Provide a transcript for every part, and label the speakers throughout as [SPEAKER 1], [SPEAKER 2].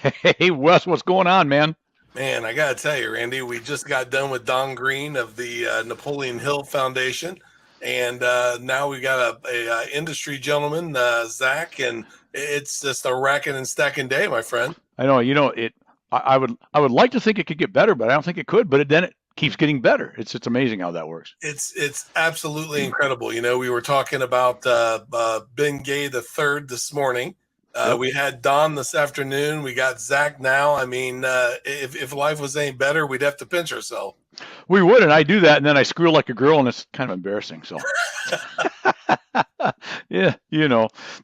[SPEAKER 1] Hey, Wes, what's going on, man?
[SPEAKER 2] Man, I got to tell you, Randy, we just got done with Don Green of the Napoleon Hill Foundation. And now we got a industry gentleman, Zach, and it's just a racking and stacking day, my friend.
[SPEAKER 1] I know, it. I would like to think it could get better, but I don't think it could. But then it keeps getting better. It's amazing how that works.
[SPEAKER 2] It's absolutely incredible. We were talking about Ben Gay the third this morning.
[SPEAKER 1] Yep.
[SPEAKER 2] We had Don this afternoon. We got Zach now. I mean, if life was any better, we'd have to pinch ourselves.
[SPEAKER 1] We would, and I do that, and then I squeal like a girl, and it's kind of embarrassing. So, yeah,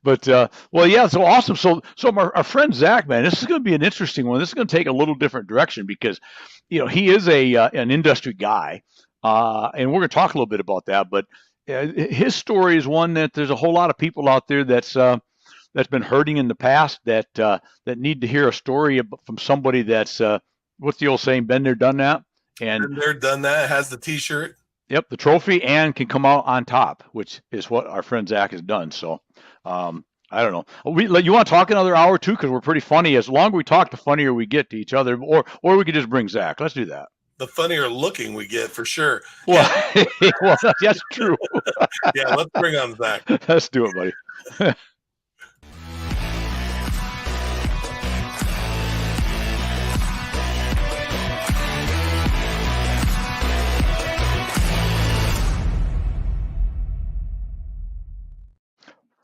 [SPEAKER 1] But well, yeah, so awesome. So our friend Zach, man, this is going to be an interesting one. This is going to take a little different direction because, he is an industry guy, and we're going to talk a little bit about that. But his story is one that there's a whole lot of people out there that's been hurting in the past that need to hear a story from somebody that's what's the old saying, been there, done that. And
[SPEAKER 2] Been there, done that. Has the T-shirt.
[SPEAKER 1] yep, the trophy and can come out on top, which is what our friend Zach has done. So, I don't know. You want to talk another hour too, because we're pretty funny. As longer we talk, the funnier we get to each other. Or we could just bring Zach. Let's do that.
[SPEAKER 2] The funnier looking we get, for sure.
[SPEAKER 1] Well, well, that's true.
[SPEAKER 2] Yeah, let's bring on Zach.
[SPEAKER 1] Let's do it, buddy.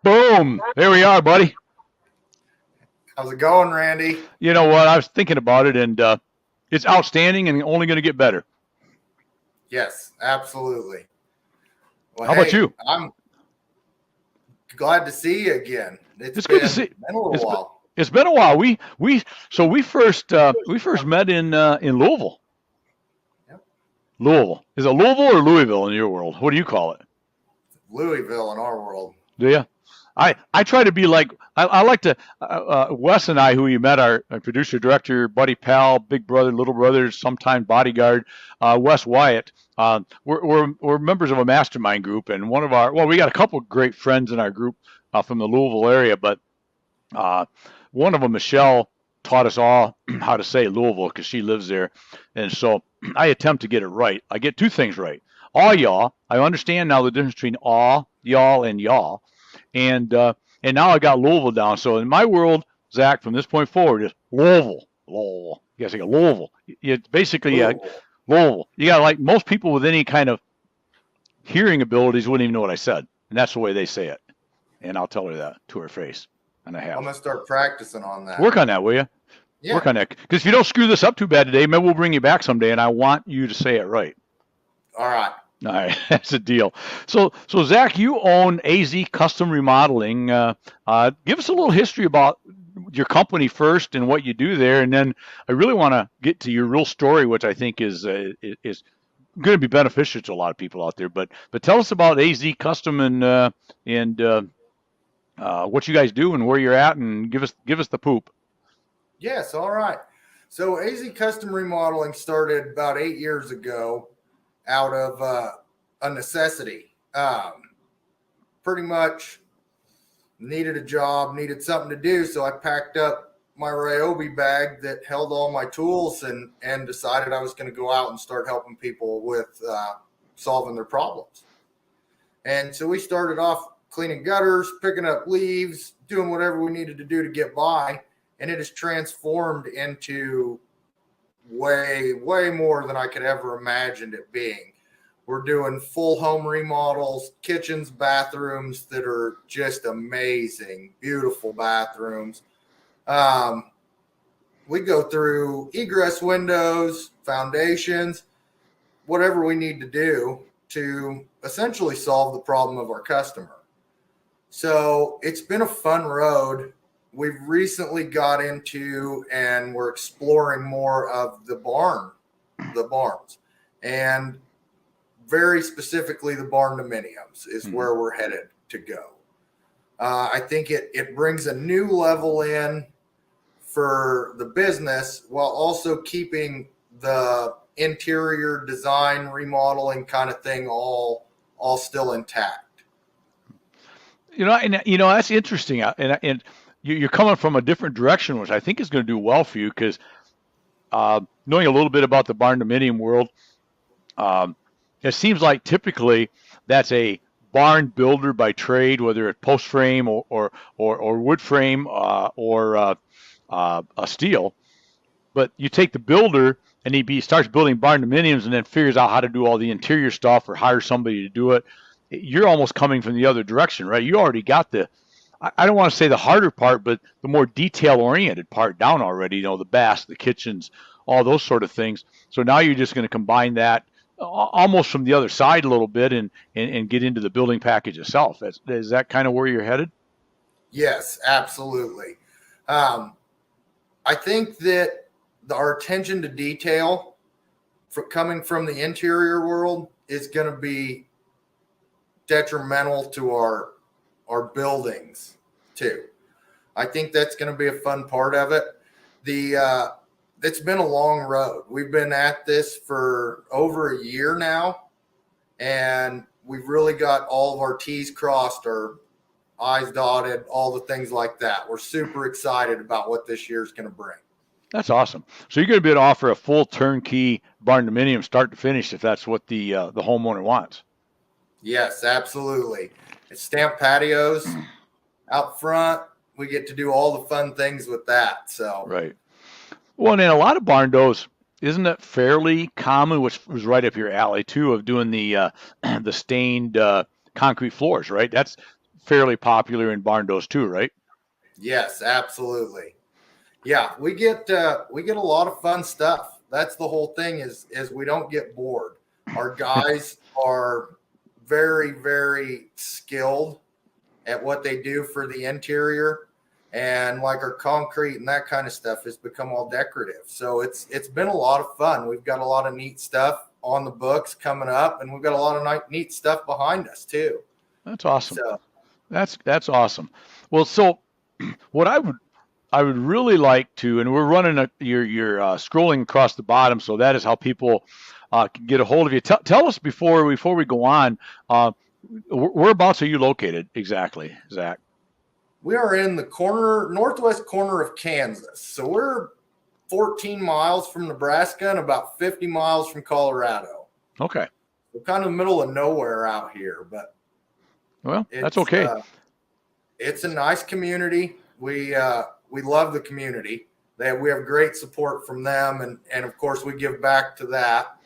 [SPEAKER 1] Boom! There we are, buddy.
[SPEAKER 3] How's it going, Randy?
[SPEAKER 1] You know what? I was thinking about it, and it's outstanding and only going to get better.
[SPEAKER 3] Yes, absolutely. Well,
[SPEAKER 1] How about you?
[SPEAKER 3] I'm glad to see you again.
[SPEAKER 1] It's good to see.
[SPEAKER 3] Been a little while.
[SPEAKER 1] It's been a while. We first met in Louisville.
[SPEAKER 3] Yep.
[SPEAKER 1] Louisville. Is it Louisville or Louisville in your world? What do you call it?
[SPEAKER 3] Louisville in our world.
[SPEAKER 1] Do you? I try to be like I like to Wes and I, who you met, our producer, director, buddy, pal, big brother, little brother, sometimes bodyguard, Wes Wyatt. We're members of a mastermind group, and we got a couple of great friends in our group from the Louisville area, but one of them, Michelle, taught us all how to say Louisville because she lives there, and so I attempt to get it right. I get two things right. All y'all. I understand now the difference between all y'all and y'all. And now I got Louisville down. So in my world, Zach, from this point forward, is Louisville. Louisville. You guys say Louisville. It's basically Louisville. You got, like, most people with any kind of hearing abilities wouldn't even know what I said, and that's the way they say it. And I'll tell her that to her face, and I have.
[SPEAKER 3] I'm gonna start practicing on that.
[SPEAKER 1] Work on that, will you?
[SPEAKER 3] Yeah.
[SPEAKER 1] Work on that, because if you don't screw this up too bad today, maybe we'll bring you back someday, and I want you to say it right.
[SPEAKER 3] All right.
[SPEAKER 1] All right, that's a deal. So Zach, you own AZ Custom Remodeling. Give us a little history about your company first and what you do there, and then I really want to get to your real story, which I think is going to be beneficial to a lot of people out there. But tell us about AZ Custom and what you guys do and where you're at, and give us the poop.
[SPEAKER 3] Yes. All right. So AZ Custom Remodeling started about 8 years ago out of a necessity. Pretty much needed a job, needed something to do. So I packed up my Ryobi bag that held all my tools and decided I was going to go out and start helping people with solving their problems. And so we started off cleaning gutters, picking up leaves, doing whatever we needed to do to get by. And it has transformed into way more than I could ever imagined it being. We're doing full home remodels, kitchens, bathrooms that are just amazing, beautiful bathrooms. We go through egress windows, foundations, whatever we need to do to essentially solve the problem of our customer. So it's been a fun road. We've recently got into and we're exploring more of the barns, and very specifically the barn dominiums is where we're headed to go. I think it brings a new level in for the business while also keeping the interior design remodeling kind of thing all still intact.
[SPEAKER 1] And that's interesting. And you're coming from a different direction, which I think is going to do well for you because knowing a little bit about the barn dominium world, um, it seems like typically that's a barn builder by trade, whether it's post frame or wood frame or a steel. But you take the builder and he starts building barn dominiums and then figures out how to do all the interior stuff or hire somebody to do it. You're almost coming from the other direction, right? You already got I don't want to say the harder part, but the more detail oriented part down already, the baths, the kitchens, all those sort of things. So now you're just going to combine that almost from the other side a little bit and get into the building package itself. Is that kind of where you're headed?
[SPEAKER 3] Yes, absolutely. I think that our attention to detail coming from the interior world is going to be detrimental to our buildings too. I think that's going to be a fun part of it. It's been a long road. We've been at this for over a year now, and we've really got all of our T's crossed, our I's dotted, all the things like that. We're super excited about what this year's going to bring.
[SPEAKER 1] That's awesome. So you're going to be able to offer a full turnkey barn dominium start to finish if that's what the homeowner wants.
[SPEAKER 3] Yes, absolutely. It's stamped patios out front. We get to do all the fun things with that. So
[SPEAKER 1] right. Well, and in a lot of barn doors, isn't that fairly common, which was right up your alley too, of doing the stained concrete floors, right? That's fairly popular in barn doors too, right?
[SPEAKER 3] Yes, absolutely. Yeah, we get a lot of fun stuff. That's the whole thing is we don't get bored. Our guys are very, very skilled at what they do for the interior, and like our concrete and that kind of stuff has become all decorative. So it's been a lot of fun. We've got a lot of neat stuff on the books coming up, and we've got a lot of neat stuff behind us too.
[SPEAKER 1] That's awesome. So, that's awesome. Well, so what I would really like to, and we're running you're scrolling across the bottom, so that is how people can get a hold of you. Tell us before we go on, whereabouts are you located exactly, Zach?
[SPEAKER 3] We are in the northwest corner of Kansas. So we're 14 miles from Nebraska and about 50 miles from Colorado.
[SPEAKER 1] Okay.
[SPEAKER 3] We're kind of in the middle of nowhere out here, but
[SPEAKER 1] that's okay.
[SPEAKER 3] It's a nice community. We love the community. We have great support from them, and of course we give back to that.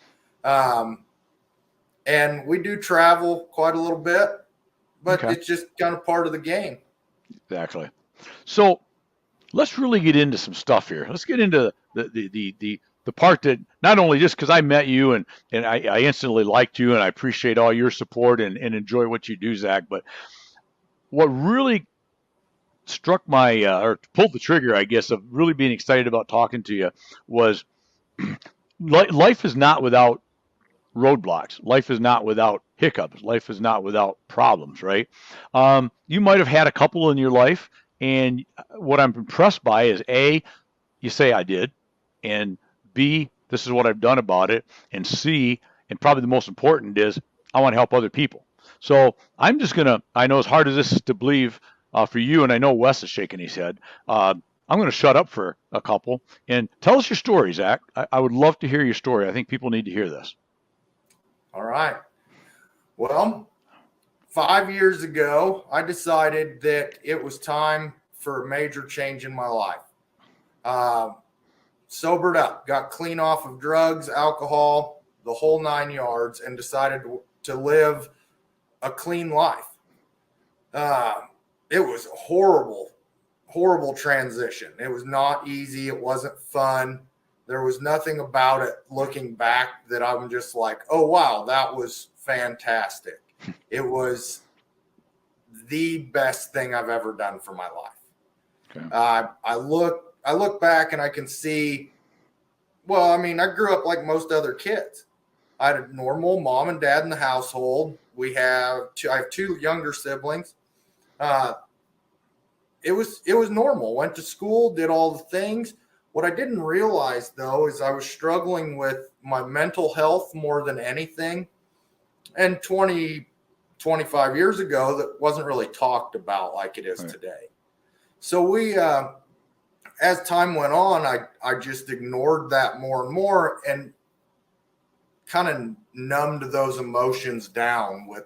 [SPEAKER 3] And we do travel quite a little bit, but It's just kind of part of the game.
[SPEAKER 1] Exactly. So let's really get into some stuff here. Let's get into the part that not only just because I met you and I instantly liked you and I appreciate all your support and enjoy what you do, Zach, but what really struck my or pulled the trigger, I guess, of really being excited about talking to you was life is not without roadblocks. Life is not without hiccups. Life is not without problems, right? You might have had a couple in your life, and what I'm impressed by is A, you say I did, and B, this is what I've done about it, and C, and probably the most important is I want to help other people. So I'm just gonna, I know as hard as this is to believe for you, and I know Wes is shaking his head, I'm going to shut up for a couple and tell us your story, Zach. I would love to hear your story. I think people need to hear this.
[SPEAKER 3] All right. Well, 5 years ago, I decided that it was time for a major change in my life. Sobered up, got clean off of drugs, alcohol, the whole 9 yards, and decided to live a clean life. It was a horrible transition. It was not easy. It wasn't fun. There was nothing about it looking back that I'm just like, oh, wow, that was fantastic. It was the best thing I've ever done for my life. Okay. I look back and I can see, well, I mean, I grew up like most other kids. I had a normal mom and dad in the household. I have two younger siblings. It was normal. Went to school, did all the things. What I didn't realize, though, is I was struggling with my mental health more than anything. And 25 years ago, that wasn't really talked about like it is today. So as time went on, I just ignored that more and more and kind of numbed those emotions down with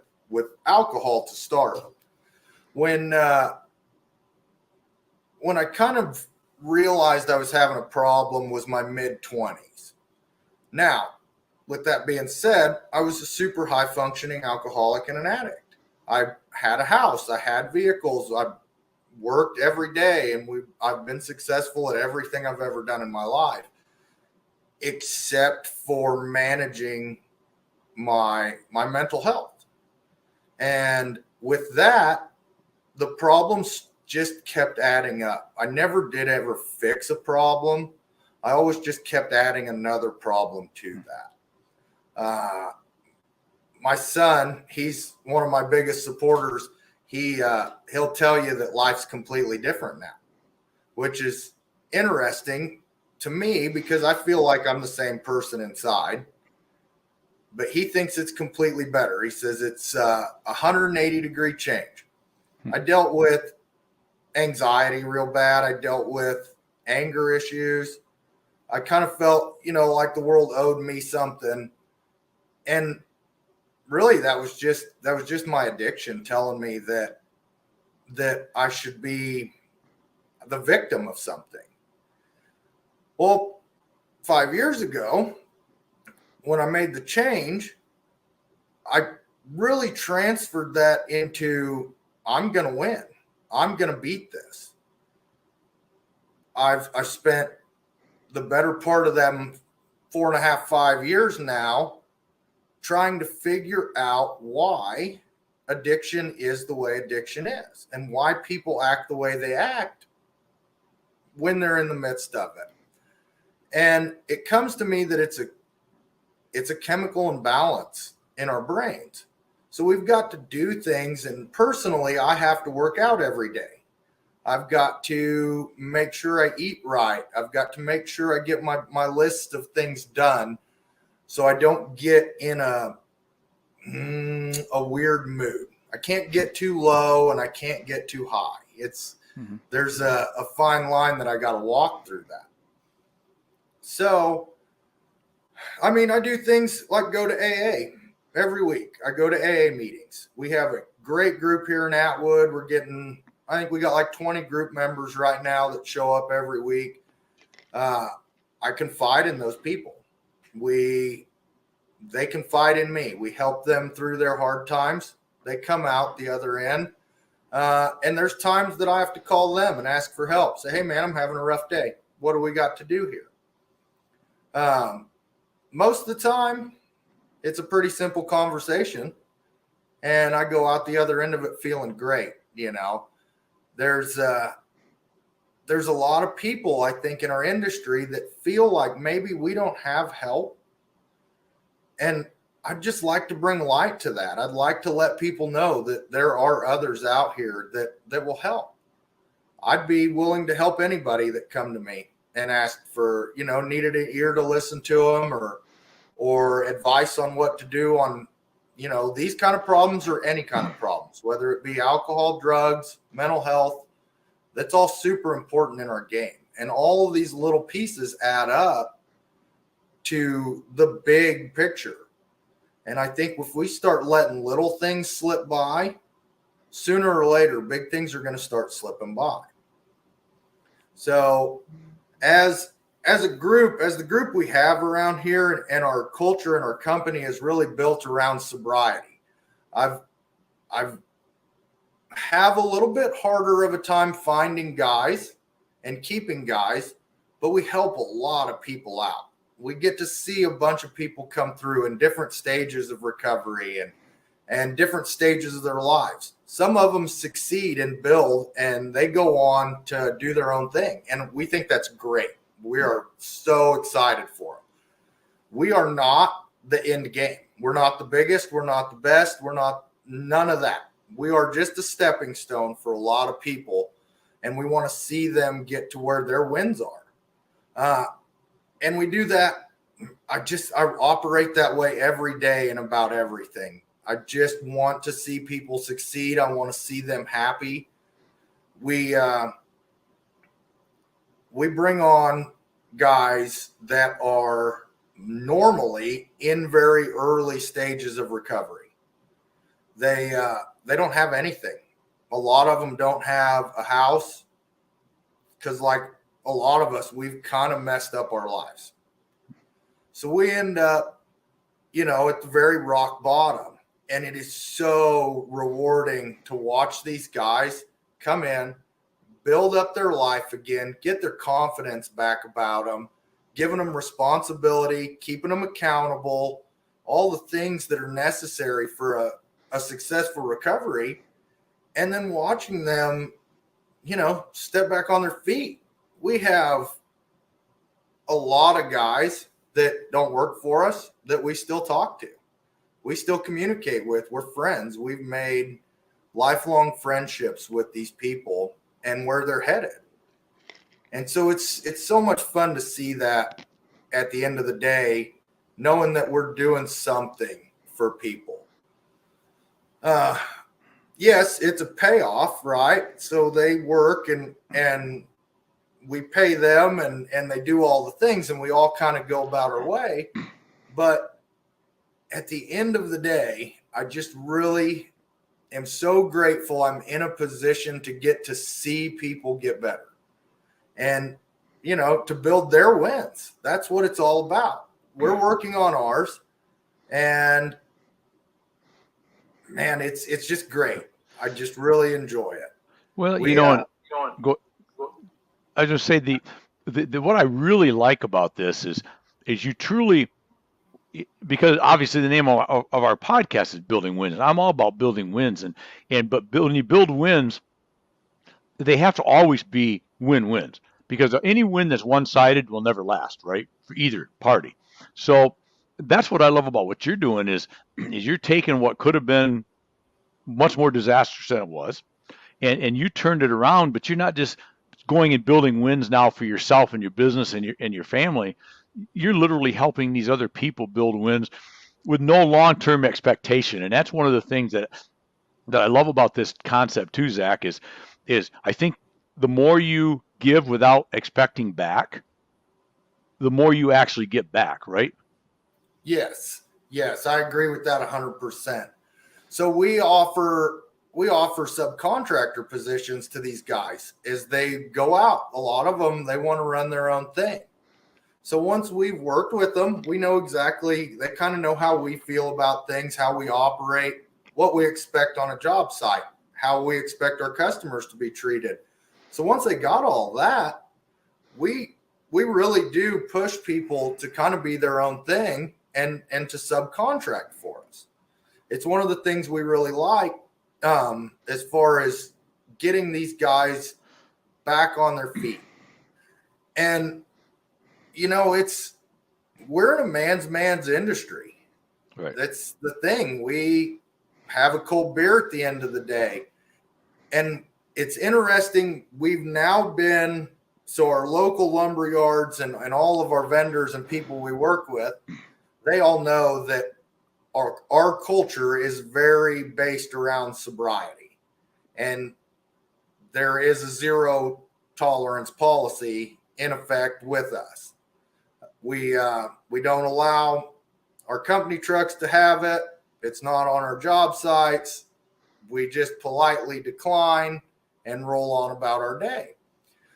[SPEAKER 3] alcohol to start. When I kind of realized I was having a problem was my mid-20s. Now, with that being said, I was a super high functioning alcoholic and an addict. I had a house, I had vehicles, I worked every day, and I've been successful at everything I've ever done in my life, except for managing my mental health. And with that, the problems just kept adding up. I never did ever fix a problem. I always just kept adding another problem to that. My son, he's one of my biggest supporters. He'll tell you that life's completely different now, which is interesting to me because I feel like I'm the same person inside, but he thinks it's completely better. He says it's a 180-degree change. I dealt with anxiety real bad. I dealt with anger issues. I kind of felt, like the world owed me something. And really that was just my addiction telling me that I should be the victim of something. Well, 5 years ago, when I made the change, I really transferred that into I'm going to win. I'm going to beat this. I've spent the better part of them 4.5, 5 years now trying to figure out why addiction is the way addiction is and why people act the way they act when they're in the midst of it. And it comes to me that it's a chemical imbalance in our brains. So we've got to do things, and personally, I have to work out every day. I've got to make sure I eat right. I've got to make sure I get my list of things done so I don't get in a weird mood. I can't get too low and I can't get too high. There's a fine line that I got to walk through that. So, I do things like go to AA every week. I go to AA meetings. We have a great group here in Atwood. I think we got like 20 group members right now that show up every week. I confide in those people. They confide in me. We help them through their hard times. They come out the other end. And there's times that I have to call them and ask for help. Say, hey man, I'm having a rough day. What do we got to do here? Most of the time, it's a pretty simple conversation, and I go out the other end of it feeling great. There's a lot of people, I think, in our industry that feel like maybe we don't have help, and I'd just like to bring light to that. I'd like to let people know that there are others out here that will help. I'd be willing to help anybody that come to me and ask for, needed an ear to listen to them or advice on what to do on, these kind of problems or any kind of problems, whether it be alcohol, drugs, mental health. That's all super important in our game. And all of these little pieces add up to the big picture. And I think if we start letting little things slip by, sooner or later, big things are going to start slipping by. So as the group we have around here, and our culture and our company is really built around sobriety. I've have a little bit harder of a time finding guys and keeping guys, but we help a lot of people out. We get to see a bunch of people come through in different stages of recovery and different stages of their lives. Some of them succeed and build, and they go on to do their own thing. And we think that's great. We are so excited for them. We are not the end game. We're not the biggest. We're not the best. We're not none of that. We are just a stepping stone for a lot of people, and we want to see them get to where their wins are. And we do that. I operate that way every day in about everything. I just want to see people succeed. I want to see them happy. we bring on guys that are normally in very early stages of recovery. They don't have anything. A lot of them don't have a house because, like a lot of us, we've kind of messed up our lives. So we end up, at the very rock bottom. And it is so rewarding to watch these guys come in, build up their life again, get their confidence back about them, giving them responsibility, keeping them accountable, all the things that are necessary for a successful recovery, and then watching them, step back on their feet. We have a lot of guys that don't work for us that we still talk to. We still communicate with. We're friends. We've made lifelong friendships with these people and where they're headed. And so it's so much fun to see that at the end of the day, knowing that we're doing something for people. Yes, it's a payoff, right? So they work and we pay them and they do all the things and we all kind of go about our way. But at the end of the day, I just really am so grateful I'm in a position to get to see people get better and, to build their wins. That's what it's all about. We're working on ours, and man, it's just great. I just really enjoy it.
[SPEAKER 1] Well, go, I just say the what I really like about this is you truly, because obviously the name of our podcast is Building Wins, and I'm all about building wins, but when you build wins, they have to always be win-wins, because any win that's one-sided will never last, right, for either party. So that's what I love about what you're doing is you're taking what could have been much more disastrous than it was, and you turned it around, but you're not just going and building wins now for yourself and your business and your family. You're literally helping these other people build wins with no long-term expectation. And that's one of the things that I love about this concept too, Zach, is I think the more you give without expecting back, the more you actually get back, right?
[SPEAKER 3] Yes, I agree with that 100%. So we offer subcontractor positions to these guys as they go out. A lot of them, they want to run their own thing. So once we've worked with them, we know exactly, they kind of know how we feel about things, how we operate, what we expect on a job site, how we expect our customers to be treated. So once they got all that, we really do push people to kind of be their own thing and to subcontract for us. It's one of the things we really like as far as getting these guys back on their feet. And, we're in a man's industry.
[SPEAKER 1] Right.
[SPEAKER 3] That's the thing. We have a cold beer at the end of the day. And it's interesting. We've now been, so our local lumber yards and all of our vendors and people we work with, they all know that our culture is very based around sobriety, and there is a zero tolerance policy in effect with us. We don't allow our company trucks to have it. It's not on our job sites. We just politely decline and roll on about our day.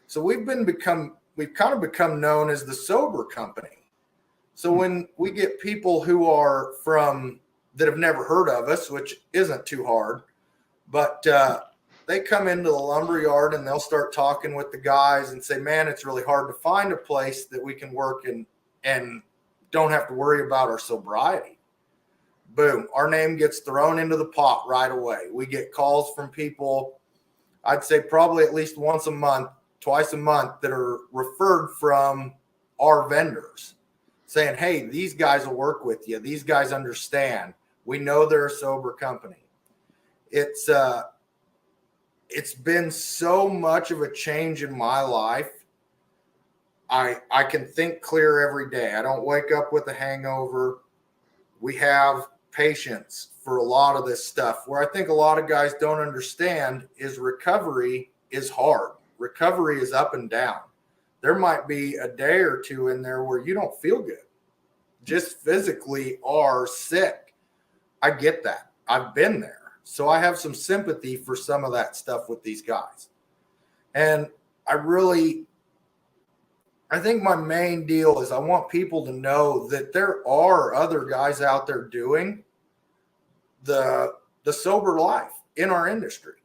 [SPEAKER 3] So we've kind of become known as the sober company. So when we get people who are that have never heard of us, which isn't too hard, but they come into the lumber yard and they'll start talking with the guys and say, man, it's really hard to find a place that we can work in and don't have to worry about our sobriety. Boom, our name gets thrown into the pot right away. We get calls from people, I'd say probably at least once a month, twice a month, that are referred from our vendors saying, hey, these guys will work with you. These guys understand. We know they're a sober company. It's been so much of a change in my life. I can think clear every day. I don't wake up with a hangover. We have patience for a lot of this stuff. Where I think a lot of guys don't understand is recovery is hard. Recovery is up and down. there might be a day or two in there where you don't feel good, just physically are sick. I get that. I've been there. So I have some sympathy for some of that stuff with these guys. And I think my main deal is I want people to know that there are other guys out there doing the sober life in our industry.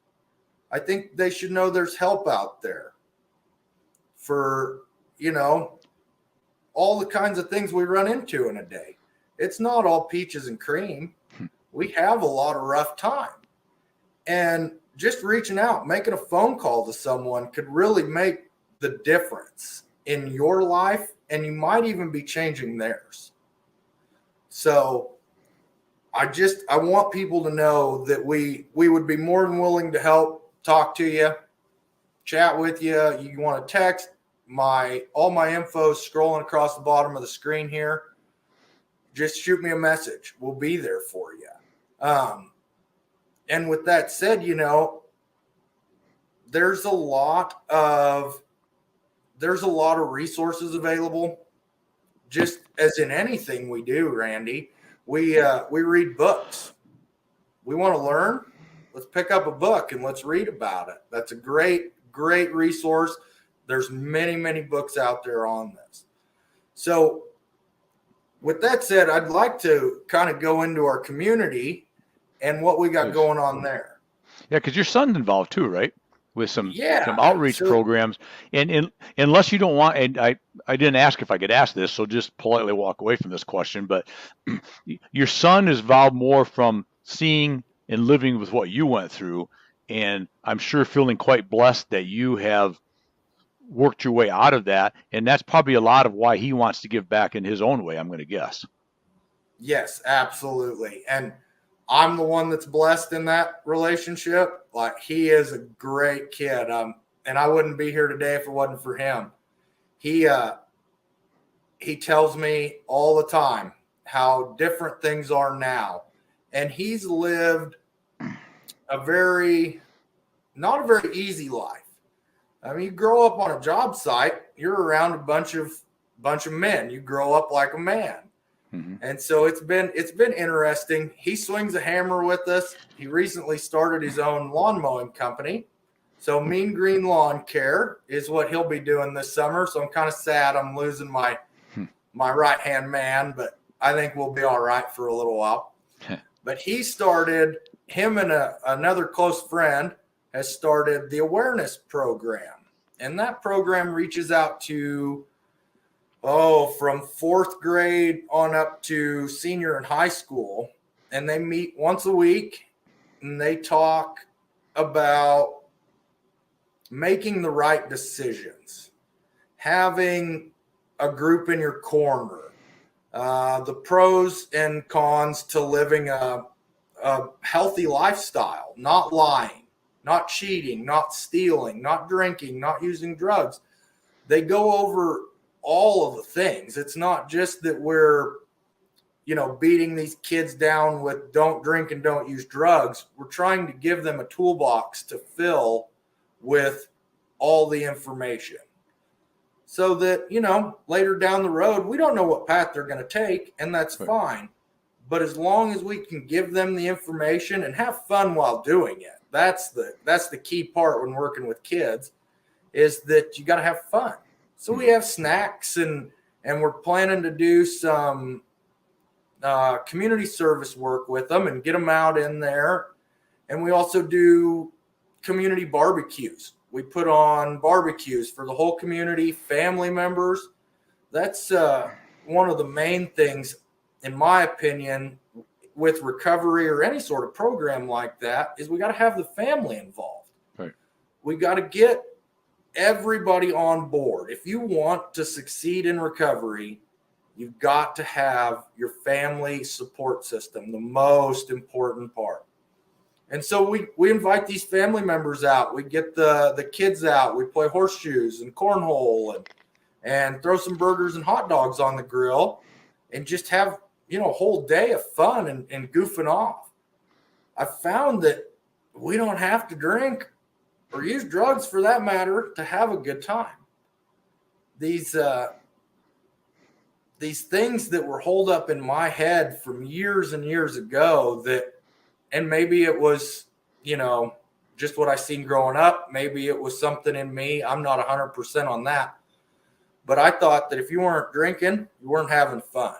[SPEAKER 3] I think they should know there's help out there for, all the kinds of things we run into in a day. It's not all peaches and cream. We have a lot of rough time. And just reaching out, making a phone call to someone could really make the difference in your life, and you might even be changing theirs. So I want people to know that we would be more than willing to help, talk to you, chat with you. You want to text, all my info is scrolling across the bottom of the screen here. Just shoot me a message. We'll be there for you. And with that said, there's a lot of resources available, just as in anything we do, Randy. We read books. We want to learn. Let's pick up a book and let's read about it. That's a great resource. There's many, many books out there on this. So with that said, I'd like to kind of go into our community and what we got going on there.
[SPEAKER 1] Yeah, because your son's involved too, right? With some outreach programs. And unless you don't want, and I didn't ask if I could ask this, so just politely walk away from this question, but your son is involved more from seeing and living with what you went through, and I'm sure feeling quite blessed that you have worked your way out of that, and that's probably a lot of why he wants to give back in his own way, I'm going to guess.
[SPEAKER 3] Yes, absolutely. And I'm the one that's blessed in that relationship. Like, he is a great kid. And I wouldn't be here today if it wasn't for him. He tells me all the time how different things are now. And he's lived not a very easy life. I mean, you grow up on a job site, you're around a bunch of men. You grow up like a man. Mm-hmm. And so it's been interesting. He swings a hammer with us. He recently started his own lawn mowing company. So Mean Green Lawn Care is what he'll be doing this summer. So I'm kind of sad I'm losing my right-hand man, but I think we'll be all right for a little while. But him and another close friend has started the awareness program. And that program reaches out to from 4th grade on up to senior in high school. And they meet once a week and they talk about making the right decisions, having a group in your corner, the pros and cons to living a healthy lifestyle, not lying, not cheating, not stealing, not drinking, not using drugs. They go over all of the things. It's not just that we're, beating these kids down with don't drink and don't use drugs. We're trying to give them a toolbox to fill with all the information so that, later down the road, we don't know what path they're going to take, and that's fine. But as long as we can give them the information and have fun while doing it, that's the key part when working with kids, is that you got to have fun. So we have snacks and we're planning to do some community service work with them and get them out in there. And we also do community barbecues. We put on barbecues for the whole community, family members. That's one of the main things, in my opinion, with recovery or any sort of program like that, is we got to have the family involved. Right. We got to get everybody on board. If you want to succeed in recovery, you've got to have your family support system, the most important part. And so we invite these family members out. We get the kids out. We play horseshoes and cornhole and throw some burgers and hot dogs on the grill and just have, a whole day of fun and goofing off. I found that we don't have to drink or use drugs, for that matter, to have a good time. these things that were holed up in my head from years and years ago and maybe it was, just what I seen growing up. Maybe it was something in me. I'm not 100% on that. But I thought that if you weren't drinking, you weren't having fun.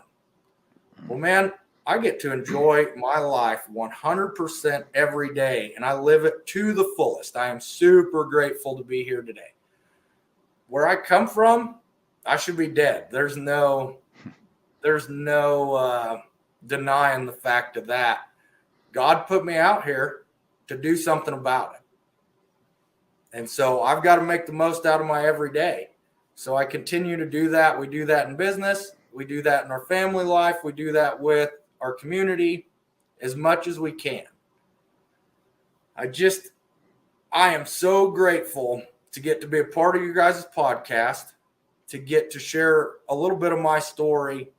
[SPEAKER 3] Well, man, I get to enjoy my life 100% every day, and I live it to the fullest. I am super grateful to be here today. Where I come from, I should be dead. There's no denying the fact of that. God put me out here to do something about it. And so I've got to make the most out of my everyday. So I continue to do that. We do that in business. We do that in our family life. We do that with our community as much as we can. I am so grateful to get to be a part of you guys' podcast, to get to share a little bit of my story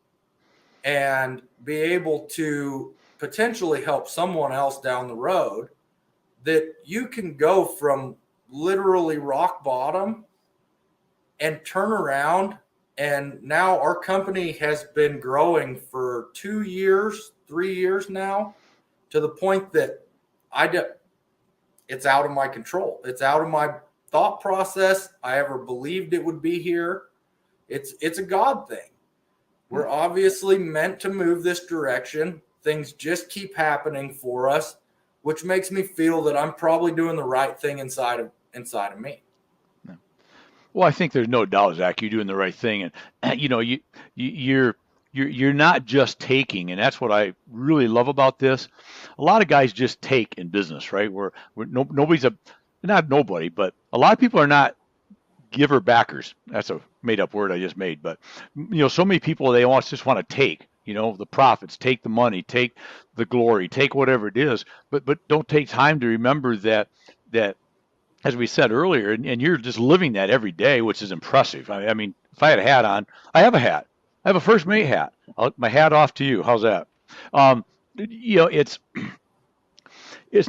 [SPEAKER 3] and be able to potentially help someone else down the road, that you can go from literally rock bottom and turn around. And now our company has been growing for 2 years, 3 years now, to the point that it's out of my control. It's out of my thought process. I ever believed it would be here. It's a God thing. We're obviously meant to move this direction. Things just keep happening for us, which makes me feel that I'm probably doing the right thing inside of me.
[SPEAKER 1] Well, I think there's no doubt, Zach, you're doing the right thing, and you're not just taking, and that's what I really love about this. A lot of guys just take in business, right? Nobody's not nobody, but a lot of people are not giver backers. That's a made up word I just made, but so many people, they just want to take. The profits, take the money, take the glory, take whatever it is, but don't take time to remember that as we said earlier, and you're just living that every day, which is impressive. I mean, if I had a hat on, I have a hat. I have a First Mate hat. My hat off to you. How's that? It's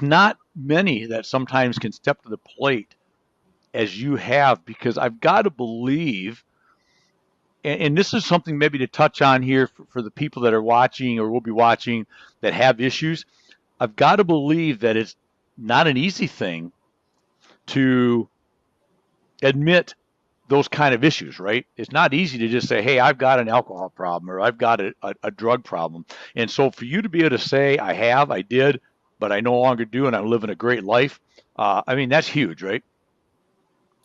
[SPEAKER 1] not many that sometimes can step to the plate as you have, because I've got to believe, and this is something maybe to touch on here for the people that are watching or will be watching that have issues. I've got to believe that it's not an easy thing to admit those kind of issues, right? It's not easy to just say, hey, I've got an alcohol problem or I've got a drug problem. And so for you to be able to say, I did, but I no longer do, and I'm living a great life, that's huge, right?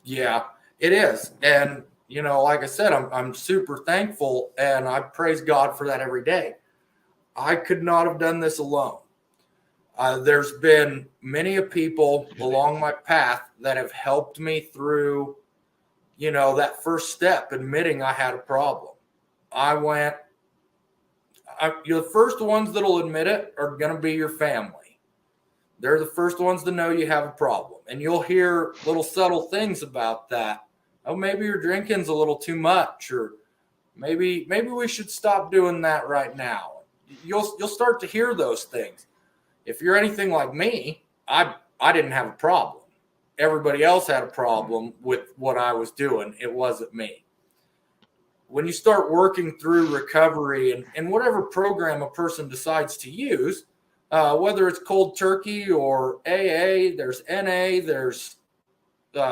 [SPEAKER 3] Yeah, it is. And, like I said, I'm super thankful, and I praise God for that every day. I could not have done this alone. There's been many people along my path that have helped me through, that first step, admitting I had a problem. The first ones that'll admit it are going to be your family. They're the first ones to know you have a problem. And you'll hear little subtle things about that. Oh, maybe your drinking's a little too much, or maybe we should stop doing that right now. You'll start to hear those things. If you're anything like me, I didn't have a problem. Everybody else had a problem with what I was doing. It wasn't me. When you start working through recovery and whatever program a person decides to use, whether it's cold turkey or AA, there's NA, there's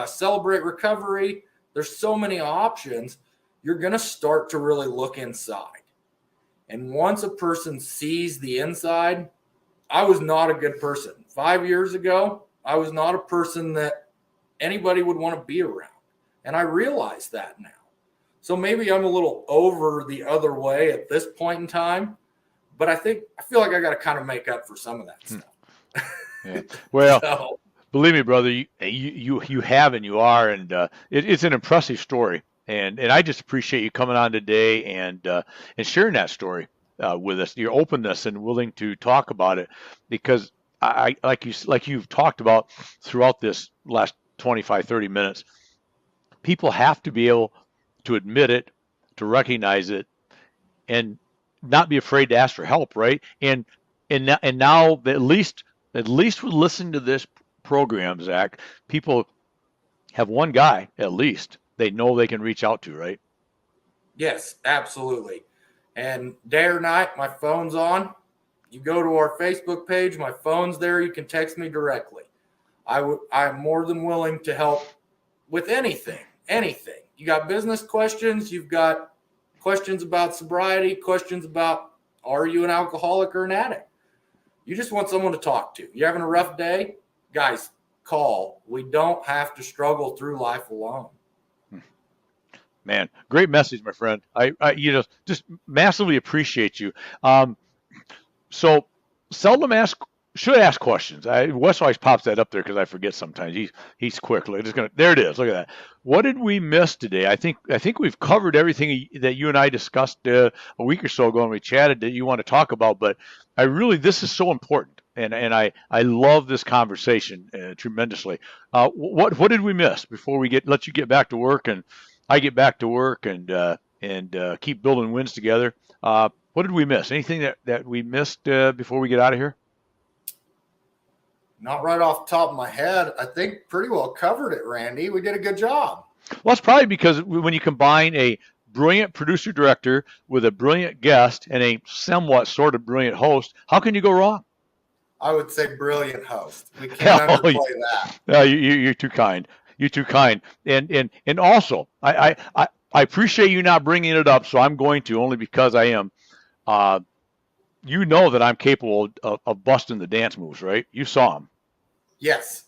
[SPEAKER 3] Celebrate Recovery. There's so many options. You're going to start to really look inside. And once a person sees the inside, I was not a good person. 5 years ago, I was not a person that anybody would want to be around. And I realize that now. So maybe I'm a little over the other way at this point in time, but I feel like I got to kind of make up for some of that stuff.
[SPEAKER 1] Yeah. Well, believe me, brother, you have and you are, and it's an impressive story. And I just appreciate you coming on today and sharing that story with us, your openness and willing to talk about it, because I like you've talked about throughout this last 25, 30 minutes, people have to be able to admit it, to recognize it, and not be afraid to ask for help, right? And now at least with listening to this program, Zach, people have one guy at least they know they can reach out to, right?
[SPEAKER 3] Yes, absolutely. And day or night, my phone's on. You go to our Facebook page, my phone's there. You can text me directly. I'm more than willing to help with anything, anything. You got business questions, you've got questions about sobriety, questions about are you an alcoholic or an addict? You just want someone to talk to. You're having a rough day? Guys, call. We don't have to struggle through life alone.
[SPEAKER 1] Man, great message, my friend. I just massively appreciate you. So seldom should ask questions. Wes always pops that up there because I forget sometimes. He's quick. There it is. Look at that. What did we miss today? I think we've covered everything that you and I discussed a week or so ago when we chatted that you want to talk about. But this is so important, and I love this conversation tremendously. What did we miss before we let you get back to work and I get back to work and keep building wins together? What did we miss? Anything that we missed before we get out of here?
[SPEAKER 3] Not right off the top of my head. I think pretty well covered it, Randy. We did a good job.
[SPEAKER 1] Well, it's probably because when you combine a brilliant producer director with a brilliant guest and a somewhat sort of brilliant host, how can you go wrong?
[SPEAKER 3] I would say brilliant host. We can't underplay that.
[SPEAKER 1] No, you're too kind. You're too kind. And also, I appreciate you not bringing it up, so I'm going to, only because I am. You know that I'm capable of busting the dance moves, right? You saw them.
[SPEAKER 3] Yes.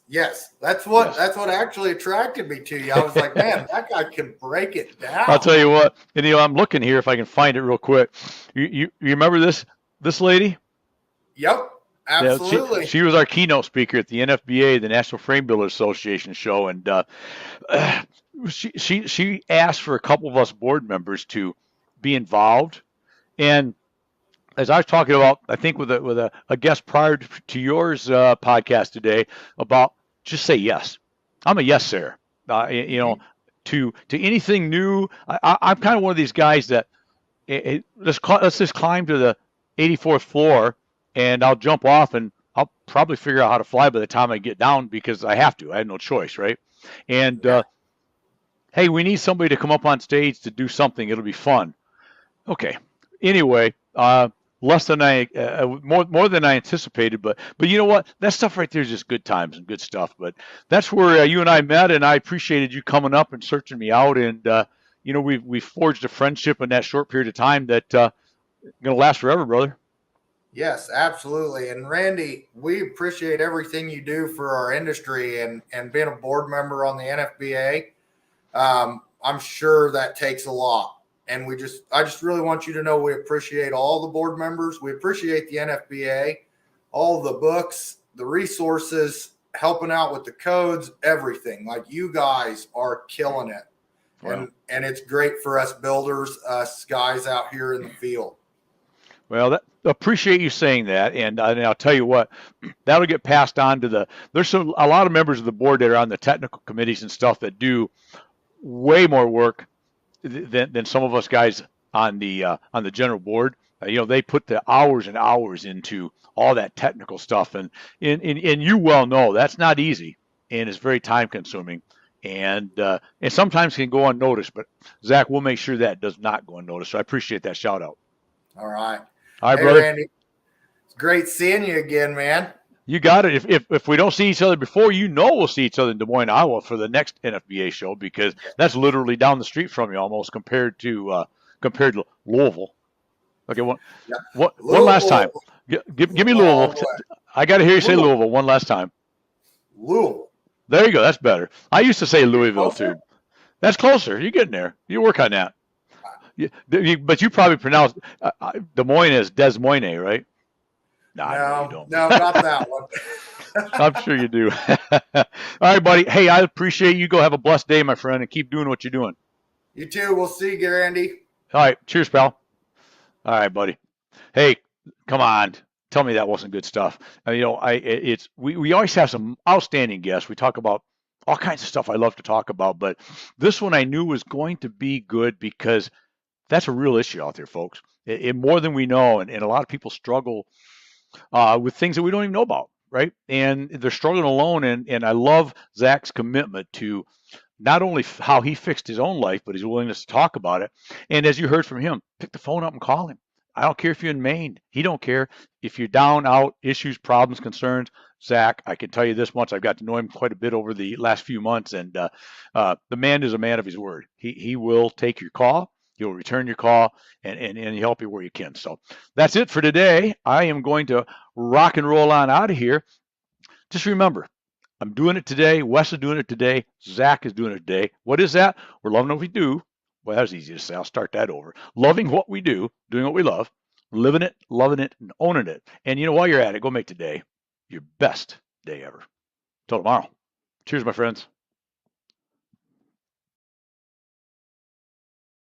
[SPEAKER 3] That's what actually attracted me to you. I was like, man, that guy can break it down.
[SPEAKER 1] I'll tell you what. And I'm looking here if I can find it real quick. You remember this lady?
[SPEAKER 3] Yep. Absolutely.
[SPEAKER 1] Yeah, she was our keynote speaker at the NFBA, the National Frame Builders Association show, and she asked for a couple of us board members to be involved. And as I was talking about, I think with a guest prior to yours podcast today, about just say yes. I'm a yes sir. To anything new. I'm kind of one of these guys that let's just climb to the 84th floor and I'll jump off and I'll probably figure out how to fly by the time I get down because I have to. I have no choice, right? And hey, we need somebody to come up on stage to do something. It'll be fun. Okay. Anyway, less than more than I anticipated, but you know what? That stuff right there is just good times and good stuff. But that's where you and I met, and I appreciated you coming up and searching me out, and we forged a friendship in that short period of time that gonna last forever, brother.
[SPEAKER 3] Yes, absolutely. And Randy, we appreciate everything you do for our industry and being a board member on the NFBA. I'm sure that takes a lot. And I just really want you to know we appreciate all the board members. We appreciate the NFBA, all the books, the resources, helping out with the codes, everything. Like, you guys are killing it. Wow. And it's great for us builders, us guys out here in the field.
[SPEAKER 1] Well, appreciate you saying that, and I'll tell you what, that'll get passed on to there's a lot of members of the board that are on the technical committees and stuff that do way more work than some of us guys on the general board. They put the hours and hours into all that technical stuff, and you well know that's not easy, and it's very time consuming, and sometimes can go unnoticed. But Zach, we'll make sure that does not go unnoticed. So I appreciate that shout out.
[SPEAKER 3] All right.
[SPEAKER 1] All right, brother.
[SPEAKER 3] Randy, it's great seeing you again, man.
[SPEAKER 1] You got it. If we don't see each other before, we'll see each other in Des Moines, Iowa for the next NFBA show, because that's literally down the street from you almost compared to Louisville. Okay, one last time. Give me Louisville. I got to hear you say Louisville one last time.
[SPEAKER 3] Louisville.
[SPEAKER 1] There you go. That's better. I used to say Louisville too. That's closer. You're getting there. You work on that. But you probably pronounce Des Moines as Des Moines, right?
[SPEAKER 3] No,
[SPEAKER 1] you don't.
[SPEAKER 3] No, not that one.
[SPEAKER 1] I'm sure you do. All right, buddy. Hey, I appreciate you. Go have a blessed day, my friend, and keep doing what you're doing.
[SPEAKER 3] You too. We'll see you, Randy.
[SPEAKER 1] All right. Cheers, pal. All right, buddy. Hey, come on. Tell me that wasn't good stuff. We always have some outstanding guests. We talk about all kinds of stuff I love to talk about, but this one I knew was going to be good because that's a real issue out there, folks. It more than we know, and a lot of people struggle with things that we don't even know about, right? And they're struggling alone, and I love Zach's commitment to not only how he fixed his own life, but his willingness to talk about it. And as you heard from him, pick the phone up and call him. I don't care if you're in Maine. He don't care. If you're down, out, issues, problems, concerns, Zach, I can tell you this much. I've got to know him quite a bit over the last few months, and the man is a man of his word. He will take your call. He'll return your call and help you where you can. So that's it for today. I am going to rock and roll on out of here. Just remember, I'm doing it today. Wes is doing it today. Zach is doing it today. What is that? We're loving what we do. Well, that's easy to say. I'll start that over. Loving what we do, doing what we love, living it, loving it, and owning it. And you know, while you're at it, go make today your best day ever. Till tomorrow. Cheers, my friends.